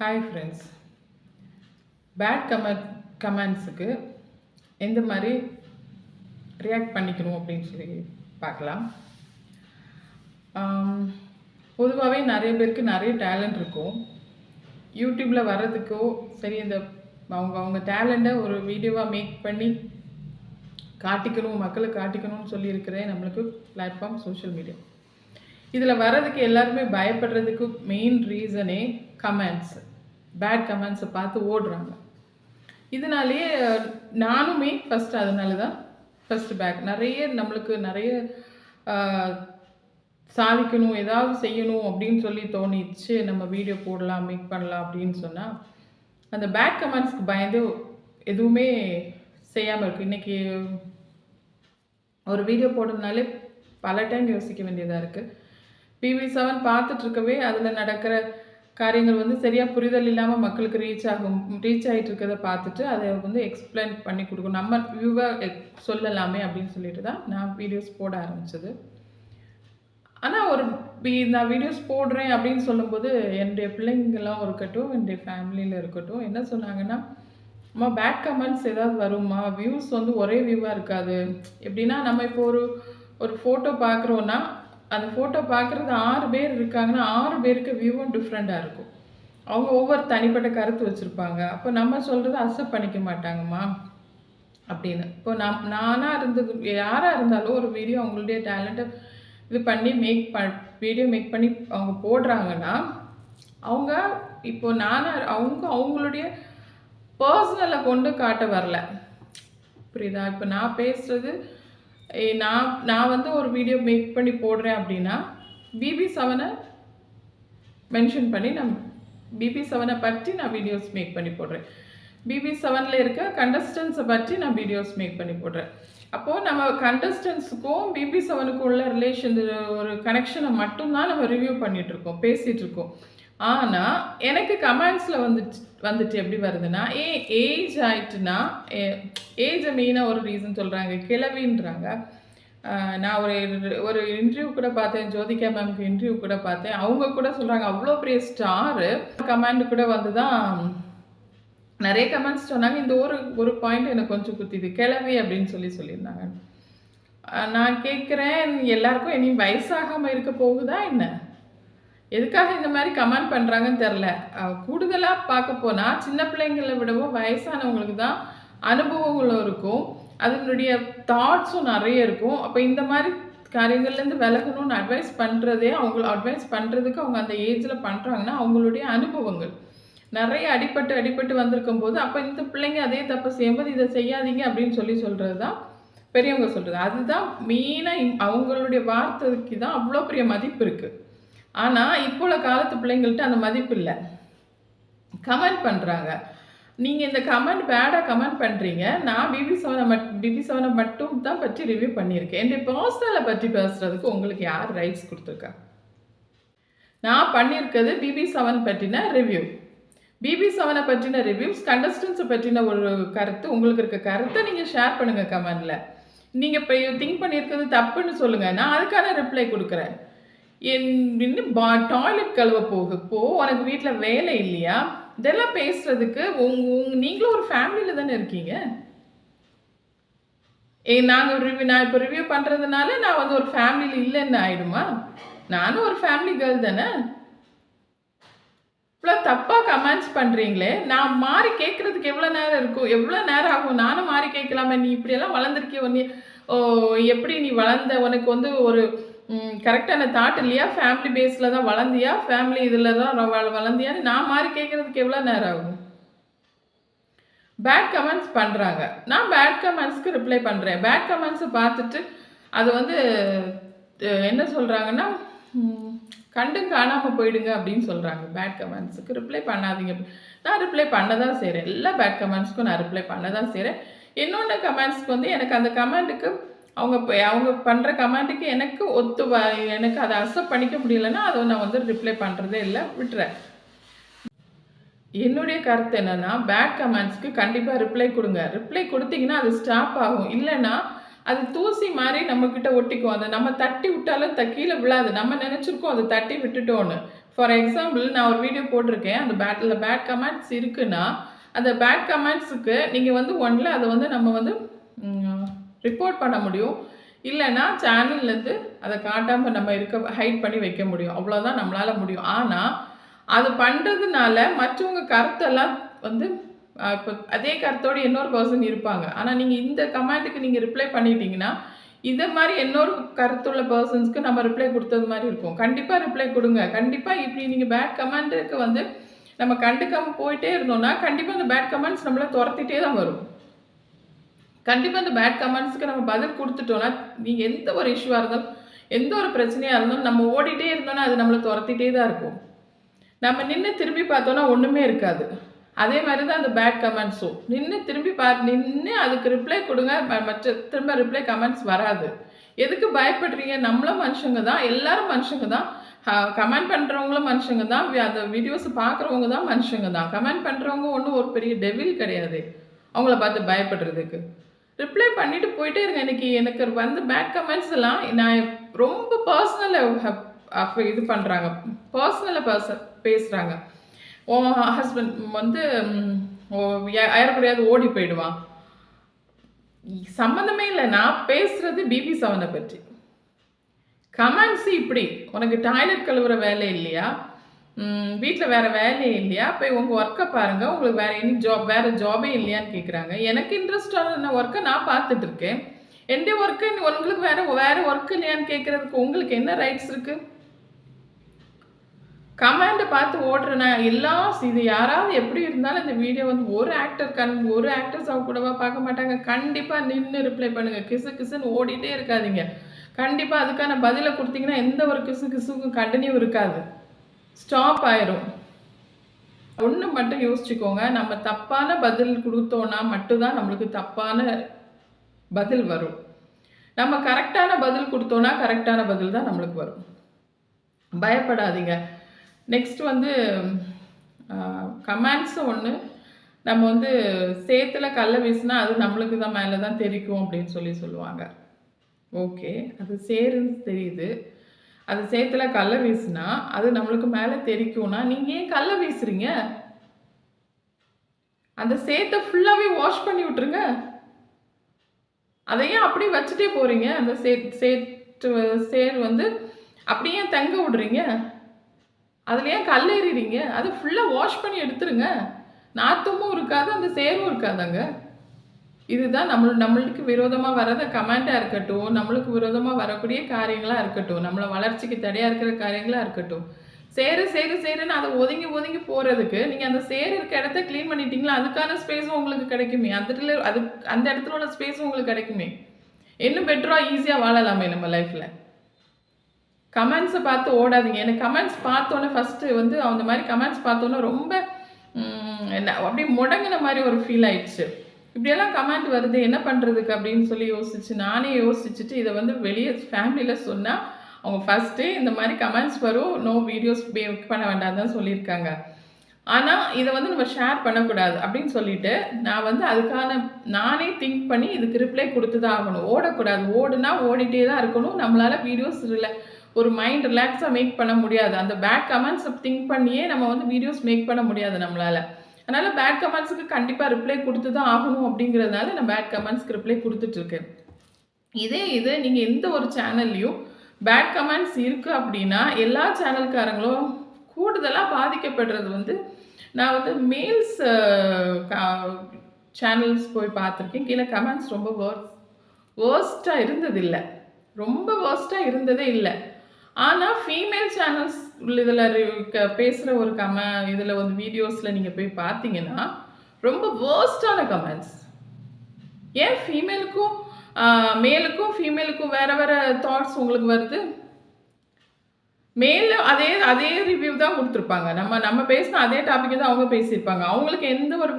Hi friends. Bad கமெண்ட்ஸுக்கு எந்த மாதிரி react பண்ணிக்கணும் அப்படின்னு சொல்லி பார்க்கலாம். பொதுவாகவே நிறைய பேருக்கு நிறைய டேலண்ட் இருக்கும். யூடியூப்பில் வர்றதுக்கோ சரி, இந்த அவங்க டேலண்ட்டை ஒரு வீடியோவாக மேக் பண்ணி காட்டிக்கணும், மக்களுக்கு காட்டிக்கணும்னு சொல்லியிருக்கிறேன். நம்மளுக்கு பிளாட்ஃபார்ம் சோஷியல் மீடியா. இதில் வர்றதுக்கு எல்லாருமே பயப்படுறதுக்கு மெயின் ரீசனே கமெண்ட்ஸ். பேட் கமெண்ட்ஸை பார்த்து ஓடுறாங்க. இதனாலேயே நானுமே ஃபஸ்ட்டு அதனால தான் நம்மளுக்கு நிறைய சாதிக்கணும், ஏதாவது செய்யணும் அப்படின்னு சொல்லி தோணிச்சு. நம்ம வீடியோ போடலாம், மேக் பண்ணலாம் அப்படின்னு சொன்னால் அந்த பேட் கமெண்ட்ஸ்க்கு பயந்து எதுவுமே செய்யாமல் இருக்குது. இன்றைக்கி ஒரு வீடியோ போடுறதுனாலே பல டைம் யோசிக்க வேண்டியதாக இருக்குது. PV7 பார்த்துட்ருக்கவே அதில் நடக்கிற காரியங்கள் சரியாக புரிதல் இல்லாமல் மக்களுக்கு ரீச் ஆகிட்டு இருக்கிறத பார்த்துட்டு அதை எக்ஸ்பிளைன் பண்ணி கொடுக்கும். நம்ம வியூவாக சொல்லலாமே அப்படின்னு சொல்லிட்டு தான் நான் வீடியோஸ் போட ஆரம்பித்தது. ஆனால் நான் வீடியோஸ் போடுறேன் அப்படின்னு சொல்லும்போது என்னுடைய பிள்ளைங்கள்லாம் இருக்கட்டும், என்னுடைய ஃபேமிலியில் இருக்கட்டும், என்ன சொன்னாங்கன்னா, அம்மா பேட் கமெண்ட்ஸ் ஏதாவது வருமா, வியூஸ் ஒரே வியூவாக இருக்காது. எப்படின்னா, நம்ம இப்போ ஒரு ஃபோட்டோ பார்க்குறோன்னா அந்த ஃபோட்டோ பார்க்குறது 6 பேர் இருக்காங்கன்னா 6 பேருக்கு வியூவும் டிஃப்ரெண்ட்டாக இருக்கும். அவங்க ஒவ்வொரு தனிப்பட்ட கருத்து வச்சுருப்பாங்க. அப்போ நம்ம சொல்கிறத அக்செப்ட் பண்ணிக்க மாட்டாங்கம்மா அப்படின்னு. இப்போ நானாக யாராக இருந்தாலும் ஒரு வீடியோ அவங்களுடைய டேலண்ட்டை இது பண்ணி வீடியோ மேக் பண்ணி அவங்க போடுறாங்கன்னா, அவங்க இப்போ அவங்களுடைய பர்சனலை கொண்டு காட்ட வரல. புரியுதா? இப்போ நான் பேசுகிறது, நான் ஒரு வீடியோ மேக் பண்ணி போடுறேன் அப்படின்னா BB7 மென்ஷன் பண்ணி BB7 பற்றி நான் வீடியோஸ் மேக் பண்ணி போடுறேன். BB7 இருக்க கண்டஸ்டன்ஸை பற்றி நான் வீடியோஸ் மேக் பண்ணி போடுறேன். அப்போது நம்ம கண்டஸ்டன்ஸுக்கும் BB7க்கும் உள்ள ரிலேஷன், ஒரு கனெக்ஷனை மட்டும்தான் நம்ம ரிவ்யூ பண்ணிகிட்ருக்கோம், பேசிகிட்ருக்கோம். ஆனால் எனக்கு கமெண்ட்ஸில் வந்துட்டு எப்படி வருதுன்னா, ஏஜ் ஆயிட்டுனா, ஏஜை மெயினாக ஒரு ரீசன் சொல்கிறாங்க, கிளவின்றாங்க. நான் ஒரு இன்டர்வியூ கூட பார்த்தேன், ஜோதிகா மேம்க்கு இன்டர்வியூ கூட பார்த்தேன். அவங்க கூட சொல்கிறாங்க, அவ்வளோ பெரிய ஸ்டாரு கமெண்ட் கூட தான் நிறைய கமெண்ட்ஸ் சொன்னாங்க. இந்த ஒரு பாயிண்ட் எனக்கு கொஞ்சம் குத்திது, கிளவி அப்படின்னு சொல்லியிருந்தாங்க. நான் கேட்குறேன், எல்லாருக்கும் இனி வயசாகாமல் இருக்க போகுதா என்ன? எதுக்காக இந்த மாதிரி கமெண்ட் பண்ணுறாங்கன்னு தெரில. கூடுதலாக பார்க்க போனால் சின்ன பிள்ளைங்களை விடவும் வயசானவங்களுக்கு தான் அனுபவங்களும் இருக்கும், அதனுடைய தாட்ஸும் நிறைய இருக்கும். அப்போ இந்த மாதிரி காரியங்கள்லேருந்து விலகணும்னு அட்வைஸ் பண்ணுறதுக்கு அவங்க அந்த ஏஜில் பண்ணுறாங்கன்னா அவங்களுடைய அனுபவங்கள் நிறைய அடிபட்டு வந்திருக்கும் போது, அப்போ இந்த பிள்ளைங்க அதே தப்பு செய்யும்போது இதை செய்யாதீங்க அப்படின்னு சொல்கிறது தான் பெரியவங்க சொல்கிறது. அதுதான் மெயினாக அவங்களுடைய வார்த்தைக்கு தான் அவ்வளோ பெரிய மதிப்பு இருக்குது. ஆனால் இப்போ உள்ள காலத்து பிள்ளைங்கள்ட்ட அந்த மதிப்பு இல்லை. கமெண்ட் பண்ணுறாங்க. நீங்கள் இந்த பேடாக கமெண்ட் பண்ணுறீங்க. நான் BB7 மட்டும் தான் பற்றி ரிவ்யூ பண்ணியிருக்கேன். என்னுடைய பர்சனலை பற்றி பேசுகிறதுக்கு உங்களுக்கு யார் ரைட்ஸ் கொடுத்துருக்கா? நான் பண்ணியிருக்கிறது BB7 பற்றின ரிவ்யூ. BB7 பற்றின ரிவ்யூஸ், கண்டஸ்டன்ஸை பற்றின ஒரு கருத்து, உங்களுக்கு இருக்க கருத்தை நீங்கள் ஷேர் பண்ணுங்கள் கமெண்டில். நீங்கள் இப்போ திங்க் பண்ணியிருக்கிறது தப்புன்னு சொல்லுங்கள், நான் அதுக்கான ரிப்ளை கொடுக்குறேன். டாய்லெட் கழுவ உனக்கு வீட்டில் வேலை இல்லையா? இதெல்லாம் பேசுறதுக்கு நீங்களும் ஒரு ஃபேமிலியில் தானே இருக்கீங்க. நான் இப்போ ரிவ்யூ பண்ணுறதுனால நான் ஒரு ஃபேமிலியில் இல்லைன்னு ஆயிடுமா? நானும் ஒரு ஃபேமிலி கேர்ள் தானே. இவ்வளோ தப்பாக கமெண்ட்ஸ் பண்ணுறீங்களே, நான் மாறி கேட்குறதுக்கு எவ்வளோ நேரம் ஆகும்? நானும் மாறி கேட்கலாமே. நீ இப்படியெல்லாம் வளர்ந்துருக்கிய, எப்படி நீ வளர்ந்த? உனக்கு ஒரு கரெக்டான தாட் இல்லையா? ஃபேமிலி பேஸில் தான் வளர்ந்தியா, ஃபேமிலி இதில் தான் வளர்ந்தியான்னு நான் மாறி கேட்குறதுக்கு எவ்வளோ நேரம் ஆகும்? பேட் கமெண்ட்ஸ் பண்ணுறாங்க, நான் பேட் கமெண்ட்ஸ்க்கு ரிப்ளை பண்ணுறேன். பேட் கமெண்ட்ஸை பார்த்துட்டு அது என்ன சொல்கிறாங்கன்னா, கண்டும் காணாமல் போயிடுங்க அப்படின்னு சொல்கிறாங்க. பேட் கமெண்ட்ஸுக்கு ரிப்ளை பண்ணாதீங்க. நான் ரிப்ளை பண்ண தான் செய்கிறேன். எல்லா பேட் கமெண்ட்ஸ்க்கும் நான் ரிப்ளை பண்ண தான் செய்கிறேன். இன்னொன்று கமெண்ட்ஸ்க்கு எனக்கு அந்த கமெண்ட்டுக்கு அவங்க பண்ணுற கமெண்ட்டுக்கு எனக்கு அதை அக்செப்ட் பண்ணிக்க முடியலைன்னா அதை நான் ரிப்ளை பண்ணுறதே இல்லை, விட்டுறேன். என்னுடைய கருத்து என்னென்னா, பேட் கமெண்ட்ஸ்க்கு கண்டிப்பாக ரிப்ளை கொடுங்க. ரிப்ளை கொடுத்தீங்கன்னா அது ஸ்டாப் ஆகும். இல்லைன்னா அது தூசி மாதிரி நம்மக்கிட்ட ஒட்டிக்கும். அதை நம்ம தட்டி விட்டாலும் கீழே விழாது. நம்ம நினச்சிருக்கோம் அதை தட்டி விட்டுட்டோன்னு. ஃபார் எக்ஸாம்பிள் நான் ஒரு வீடியோ போட்டிருக்கேன். அந்த பேட் கமெண்ட்ஸ் இருக்குன்னா, அந்த பேட் கமெண்ட்ஸுக்கு நீங்கள் வந்து ஒன்ல அதை வந்து நம்ம வந்து ரிப்போர்ட் பண்ண முடியும். இல்லைன்னா சேனல்லேருந்து அதை காட்டாமல் நம்ம ஹைட் பண்ணி வைக்க முடியும். அவ்வளோதான் நம்மளால் முடியும். ஆனால் அது பண்ணுறதுனால மற்றவங்க கருத்தெல்லாம் வந்து இப்போ அதே கருத்தோடு இன்னொரு பர்சன் இருப்பாங்க. ஆனால் நீங்கள் இந்த கமெண்ட்டுக்கு நீங்கள் ரிப்ளை பண்ணிட்டீங்கன்னா, இதை மாதிரி இன்னொரு கருத்துள்ள பர்சன்ஸ்க்கு நம்ம ரிப்ளை கொடுத்தது மாதிரி இருக்கும். கண்டிப்பாக ரிப்ளை கொடுங்க. கண்டிப்பாக இப்படி நீங்கள் பேட் கமெண்ட்டுக்கு வந்து நம்ம கண்டுக்காமல் போயிட்டே இருந்தோம்னா, கண்டிப்பாக அந்த பேட் கமெண்ட்ஸ் நம்மளை துரத்திட்டே தான் வரும். கண்டிப்பாக அந்த பேட் கமெண்ட்ஸ்க்கு நம்ம பதில் கொடுத்துட்டோம்னா, நீங்கள் எந்த ஒரு இஷ்யூவாக இருந்தாலும், எந்த ஒரு பிரச்சனையாக இருந்தாலும் நம்ம ஓடிட்டே இருந்தோம்னா அது நம்மளை துரத்திட்டே தான் இருக்கும். நம்ம நின்று திரும்பி பார்த்தோன்னா ஒன்றுமே இருக்காது. அதே மாதிரி தான் அந்த பேட் கமெண்ட்ஸும். நின்று அதுக்கு ரிப்ளை கொடுங்க. மற்ற திரும்ப ரிப்ளை கமெண்ட்ஸ் வராது. எதுக்கு பயப்படுறீங்க? நம்மளும் மனுஷங்க தான், எல்லாரும் மனுஷங்க தான். கமெண்ட் பண்ணுறவங்களும் மனுஷங்க தான், அந்த வீடியோஸ் பார்க்குறவங்க தான் மனுஷங்க தான். கமெண்ட் பண்ணுறவங்க ஒன்றும் ஒரு பெரிய டெவில் கிடையாது அவங்கள பார்த்து பயப்படுறதுக்கு. ரிப்ளை பண்ணிட்டு போயிட்டே இருங்க. எனக்கு வந்து பேட் கமெண்ட்ஸ் எல்லாம் நான் ரொம்ப பர்சனலாக இது பண்ணுறாங்க, பர்சனலாக பேசுகிறாங்க. உன் ஹஸ்பண்ட் வந்து யாருக்கூடையாவது ஓடி போயிடுவான். சம்மந்தமே இல்லை. நான் பேசுறது BB7 பற்றி. கமெண்ட்ஸ் இப்படி, உனக்கு டாய்லெட் கழுவுற வேலை இல்லையா, வீட்டில் வேறு வேலையே இல்லையா, போய் உங்கள் ஒர்க்கை பாருங்கள், உங்களுக்கு வேறு ஜாபே இல்லையான்னு கேட்குறாங்க. எனக்கு இன்ட்ரெஸ்டான ஒர்க்கை நான் பார்த்துட்ருக்கேன். என்னுடைய ஒர்க்கு உங்களுக்கு வேறு ஒர்க் இல்லையான்னு கேட்குறதுக்கு உங்களுக்கு என்ன ரைட்ஸ் இருக்குது? கமெண்டை பார்த்து ஓடுறேன்னா இது யாராவது எப்படி இருந்தாலும் இந்த வீடியோ வந்து ஒரு ஆக்டர்ஸ் அவங்க கூடவா பார்க்க மாட்டாங்க. கண்டிப்பாக நின்று ரிப்ளை பண்ணுங்கள். கிசுன்னு ஓடிட்டே இருக்காதீங்க. கண்டிப்பாக அதுக்கான பதிலை கொடுத்தீங்கன்னா எந்த ஒரு கிசுக்கும் கண்டினியூ இருக்காது, ஸ்டாப் ஆயிரும். ஒன்று மட்டும் யோசிச்சுக்கோங்க, நம்ம தப்பான பதில் கொடுத்தோன்னா மட்டும்தான் நம்மளுக்கு தப்பான பதில் வரும். நம்ம கரெக்டான பதில் கொடுத்தோன்னா கரெக்டான பதில் தான் நம்மளுக்கு வரும். பயப்படாதீங்க. நெக்ஸ்ட் வந்து கமெண்ட்ஸ் ஒன்று, நம்ம வந்து சேத்துல கல்லை வீசினா அது நம்மளுக்கு தான் மேலே தான் தெரிக்கும் அப்படின்னு சொல்லுவாங்க. ஓகே, அது சேருன்னு தெரியுது. அது சேத்துல கல்லை வீசினா அது நம்மளுக்கு மேலே தெரிக்கும்னா நீங்கள் ஏன் கல்லை வீசுறீங்க? அந்த சேத்தை ஃபுல்லாகவே வாஷ் பண்ணி விட்டுருங்க. அதையே அப்படியே வச்சுட்டே போகிறீங்க. அந்த சேர் வந்து அப்படியே தங்க விடுறீங்க. அதில் ஏன் கல் ஏறிடுறீங்க? அது ஃபுல்லாக வாஷ் பண்ணி எடுத்துருங்க. நாத்தமும் இருக்காது, அந்த சேரும் இருக்காதாங்க. இதுதான் நம்மளுக்கு விரோதமாக வர்றத கமெண்ட்டாக இருக்கட்டும், நம்மளுக்கு விரோதமாக வரக்கூடிய காரியங்களாக இருக்கட்டும், நம்மளை வளர்ச்சிக்கு தடையாக இருக்கிற காரியங்களாக இருக்கட்டும், சேருன்னு அதை ஒதுங்கி போகிறதுக்கு நீங்கள் அந்த சேர் இருக்க இடத்த க்ளீன் பண்ணிட்டீங்களா, அதுக்கான ஸ்பேஸும் உங்களுக்கு கிடைக்குமே. அந்த இடத்துல உள்ள ஸ்பேஸும் உங்களுக்கு கிடைக்குமே. இன்னும் பெட்டராக ஈஸியாக வாழலாமே நம்ம லைஃப்பில். கமெண்ட்ஸை பார்த்து ஓடாதீங்க. எனக்கு கமெண்ட்ஸ் பார்த்தோன்னே ஃபஸ்ட்டு வந்து அந்த மாதிரி கமெண்ட்ஸ் பார்த்தோன்னே ரொம்ப அப்படியே முடங்கின மாதிரி ஒரு ஃபீல் ஆயிடுச்சு. இப்படியெல்லாம் கமெண்ட் வருது, என்ன பண்ணுறதுக்கு அப்படின்னு நானே யோசிச்சுட்டு இதை வந்து வெளியே ஃபேமிலியில் சொன்னால் அவங்க ஃபஸ்ட்டே இந்த மாதிரி கமெண்ட்ஸ் வரும், நோ வீடியோஸ் மேக் பண்ண வேண்டாம் தான் சொல்லியிருக்காங்க. ஆனால் இதை வந்து நம்ம ஷேர் பண்ணக்கூடாது அப்படின்னு சொல்லிட்டு நான் வந்து அதுக்கான நானே திங்க் பண்ணி இதுக்கு ரிப்ளை கொடுத்து தான் ஆகணும். ஓடக்கூடாது. ஓடுனா ஓடிட்டே தான் இருக்கணும். நம்மளால் வீடியோஸ் ஒரு மைண்ட் ரிலாக்ஸாக மேக் பண்ண முடியாது. அந்த பேட் கமெண்ட்ஸை திங்க் பண்ணியே நம்ம வந்து வீடியோஸ் மேக் பண்ண முடியாது நம்மளால். அதனால் பேட் கமெண்ட்ஸுக்கு கண்டிப்பாக ரிப்ளை கொடுத்து தான் ஆகணும் அப்படிங்கிறதுனால நான் பேட் கமெண்ட்ஸ்க்கு ரிப்ளை கொடுத்துட்ருக்கேன். இது நீங்கள் எந்த ஒரு சேனல்லையும் பேட் கமெண்ட்ஸ் இருக்குது அப்படின்னா எல்லா சேனல்காரங்களும் கூடுதலாக பாதிக்கப்படுறது வந்து நான் வந்து மேல்ஸ் சேனல்ஸ் போய் பார்த்துருக்கேன். கீழே கமெண்ட்ஸ் ரொம்ப வேர்ஸ்ட்டாக இருந்ததில்லை, ரொம்ப வேர்ஸ்ட்டாக இருந்ததே இல்லை. ஆனால் ஃபீமேல் சேனல்ஸ் இதில் பேசுகிற ஒரு இதில் வந்து வீடியோஸில் நீங்கள் போய் பார்த்தீங்கன்னா ரொம்ப வேர்ஸ்டான கமெண்ட்ஸ். ஏன் மேலுக்கும் ஃபீமேலுக்கும் வேறு தாட்ஸ் உங்களுக்கு வருது? மேல அதே ரிவ்யூ தான் கொடுத்துருப்பாங்க. நம்ம பேசின அதே டாபிக் தான் அவங்க பேசியிருப்பாங்க. அவங்களுக்கு எந்த ஒரு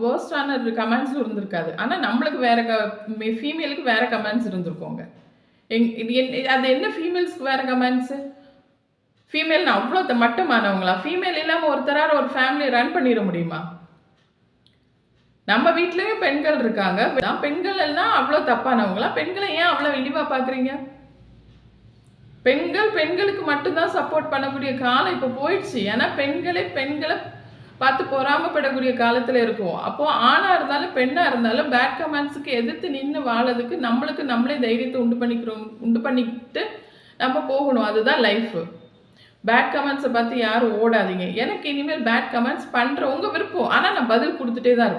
வேர்ஸ்டான கமெண்ட்ஸும் இருந்திருக்காது. ஆனால் நம்மளுக்கு ஃபீமேலுக்கு வேறு கமெண்ட்ஸ் இருந்திருக்கோங்க. அது என்ன ஃபீமேல்ஸ்க்கு வேறு கமெண்ட்ஸு? ஃபீமேல்னு அவ்வளோ மட்டமானவங்களா? ஃபீமேல் இல்லாமல் ஒருத்தரால் ஒரு ஃபேமிலியை ரன் பண்ணிட முடியுமா? நம்ம வீட்லேயும் பெண்கள் இருக்காங்க. பெண்கள் எல்லாம் அவ்வளோ தப்பானவங்களா? பெண்களை ஏன் அவ்வளோ இழிவாக பார்க்குறீங்க? பெண்களுக்கு மட்டும்தான் சப்போர்ட் பண்ணக்கூடிய காலம் இப்போ போயிடுச்சு. ஏன்னா பெண்களை பார்த்து பொறாமப்படக்கூடிய காலத்துல இருக்கோம். அப்போ ஆணா இருந்தாலும் பெண்ணா இருந்தாலும் பேட் கமெண்ட்ஸுக்கு எதிர்த்து நின்று வாழறதுக்கு நம்மளுக்கு நம்மளே தைரியத்தை உண்டு பண்ணிக்கிட்டு நம்ம போகணும். அதுதான் லைஃப். பேட் கமெண்ட்ஸை பார்த்து யாரும் ஓடாதீங்க. எனக்கு இனிமேல் பேட் கமெண்ட்ஸ் பண்ற உங்க விருப்பம். ஆனா நான் பதில் கொடுத்துட்டே தான்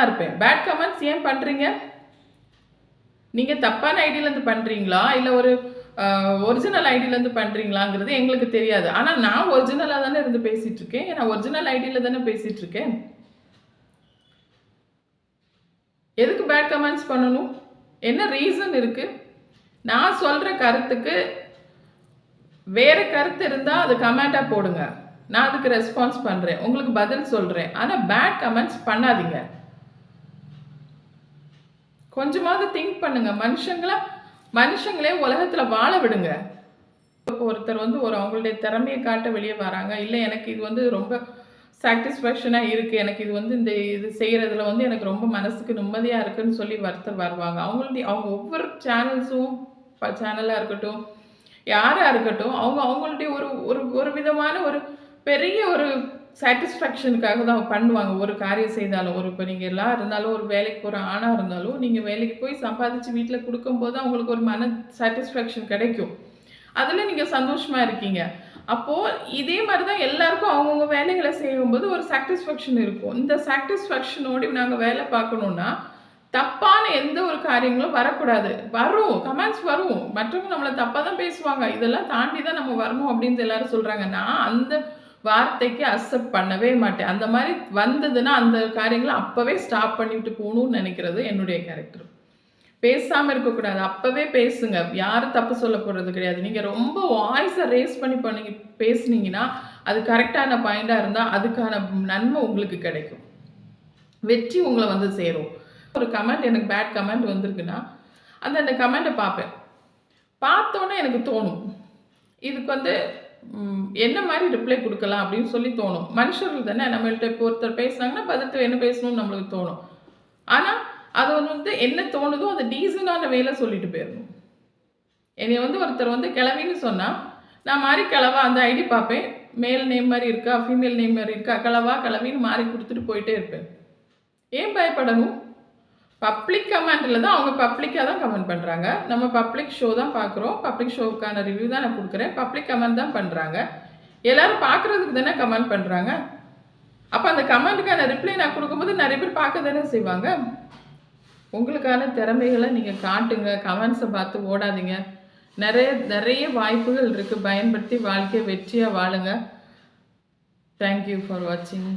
இருப்பேன். பேட் கமெண்ட்ஸ் ஏன் பண்றீங்க? நீங்க தப்பான ஐடியிலேருந்து பண்றீங்களா, இல்ல ஒரு ஒரிஜினல் ஐடியிலேருந்து பண்றீங்களாங்கிறது எங்களுக்கு தெரியாது. ஆனா நான் ஒரிஜினலா தானே இருந்து பேசிட்டு இருக்கேன். நான் ஒரிஜினல் ஐடியில தானே பேசிட்டு இருக்கேன். எதுக்கு பேட் கமெண்ட்ஸ் பண்ணணும்? என்ன ரீசன் இருக்கு? நான் சொல்ற கருத்துக்கு வேற கருத்து இருந்தா அது கமெண்டா போடுங்க. நான் அதுக்கு ரெஸ்பான்ஸ் பண்றேன், உங்களுக்கு பதில் சொல்றேன். ஆனா பேட் கமெண்ட்ஸ் பண்ணாதீங்க. கொஞ்சமாவது திங்க் பண்ணுங்க. மனுஷங்களே உலகத்துல வாழ விடுங்க. ஒருத்தர் வந்து அவங்களுடைய திறமையை காட்ட வெளியே வராங்க. இல்லை எனக்கு இது வந்து ரொம்ப சாட்டிஸ்ஃபேக்ஷனாக இருக்குது, எனக்கு இது வந்து இது செய்கிறதுல வந்து எனக்கு ரொம்ப மனசுக்கு நிம்மதியாக இருக்குன்னு சொல்லி வருவாங்க. அவங்க ஒவ்வொரு சேனலாக இருக்கட்டும், யாராக இருக்கட்டும், அவங்களுடைய ஒரு விதமான ஒரு பெரிய ஒரு சாட்டிஸ்ஃபேக்ஷனுக்காக தான் பண்ணுவாங்க. ஒரு காரியம் செய்தாலும், இப்போ நீங்கள் எல்லாம் இருந்தாலும், ஒரு வேலைக்கு போகிற ஆணாக இருந்தாலும், நீங்கள் வேலைக்கு போய் சம்பாதிச்சு வீட்டில் கொடுக்கும்போது அவங்களுக்கு ஒரு மன சாட்டிஸ்ஃபேக்ஷன் கிடைக்கும். அதில் நீங்கள் சந்தோஷமாக இருக்கீங்க. அப்போது இதே மாதிரி தான் எல்லாருக்கும் அவங்கவுங்க வேலைகளை செய்யும்போது ஒரு சாட்டிஸ்ஃபேக்ஷன் இருக்கும். இந்த சாட்டிஸ்ஃபேக்ஷனோடு நாங்கள் வேலை பார்க்கணுன்னா தப்பான எந்த ஒரு காரியங்களும் வரக்கூடாது. கமெண்ட்ஸ் வரும். மற்றவங்க நம்மளை தப்பாக தான் பேசுவாங்க. இதெல்லாம் தாண்டி தான் நம்ம வரணும் அப்படின்னு எல்லாரும் சொல்கிறாங்க. நான் அந்த வார்த்தைக்கு அக்செப்ட் பண்ணவே மாட்டேன். அந்த மாதிரி வந்ததுன்னா அந்த காரியங்களை அப்போவே ஸ்டாப் பண்ணிவிட்டு போகணும்னு நினைக்கிறது என்னுடைய கேரக்டர். பேசாமல் இருக்கக்கூடாது. அப்போவே பேசுங்க. யாரும் தப்பு சொல்ல போகிறது கிடையாது. நீங்கள் ரொம்ப வாய்ஸை ரேஸ் பண்ணி பேசுனீங்கன்னா அது கரெக்டான பாயிண்டாக இருந்தால் அதுக்கான நன்மை உங்களுக்கு கிடைக்கும். வெற்றி உங்களை வந்து சேரும். ஒரு கமெண்ட் எனக்கு பேட் கமெண்ட் வந்திருக்குன்னா அந்த கமெண்ட்டை பார்ப்பேன். பார்த்தோன்னே எனக்கு தோணும், இதுக்கு வந்து என்ன மாதிரி ரிப்ளை கொடுக்கலாம் அப்படின்னு சொல்லி தோணும். மனுஷர்கள் தானே, நம்மள்கிட்ட இப்போ ஒருத்தர் பேசுனாங்கன்னா பதில் என்ன பேசணும்னு நம்மளுக்கு தோணும். ஆனால் அது வந்து என்ன தோணுதோ அதை டீசெண்டான வேலை சொல்லிட்டு போயிடணும். என்னை வந்து ஒருத்தர் வந்து கிளவின்னு சொன்னால் நான் மாதிரி கிளவா அந்த ஐடி பார்ப்பேன். மேல் நேம் மாதிரி இருக்கா, ஃபீமேல் நேம் மாதிரி இருக்கா, கிளவின்னு மாறி கொடுத்துட்டு போயிட்டே இருப்பேன். ஏன் பயப்படணும்? பப்ளிக் கமெண்டில் தான் அவங்க பப்ளிக்காக தான் கமெண்ட் பண்ணுறாங்க. நம்ம பப்ளிக் ஷோ தான் பார்க்குறோம். பப்ளிக் ஷோவுக்கான ரிவ்யூ தான் நான் கொடுக்குறேன். பப்ளிக் கமெண்ட் தான் பண்ணுறாங்க. எல்லோரும் பார்க்குறதுக்கு தானே கமெண்ட் பண்ணுறாங்க. அப்போ அந்த கமெண்ட்டுக்கான ரிப்ளை நான் கொடுக்கும்போது நிறைய பேர் பார்க்க தானே செய்வாங்க. உங்களுக்கான திறமைகளை நீங்கள் காட்டுங்க. கமெண்ட்ஸை பார்த்து ஓடாதீங்க. நிறைய வாய்ப்புகள் இருக்குது. பயன்படுத்தி வாழ்க்கையை வெற்றியாக வாழுங்க. தேங்க்யூ ஃபார் வாட்சிங்.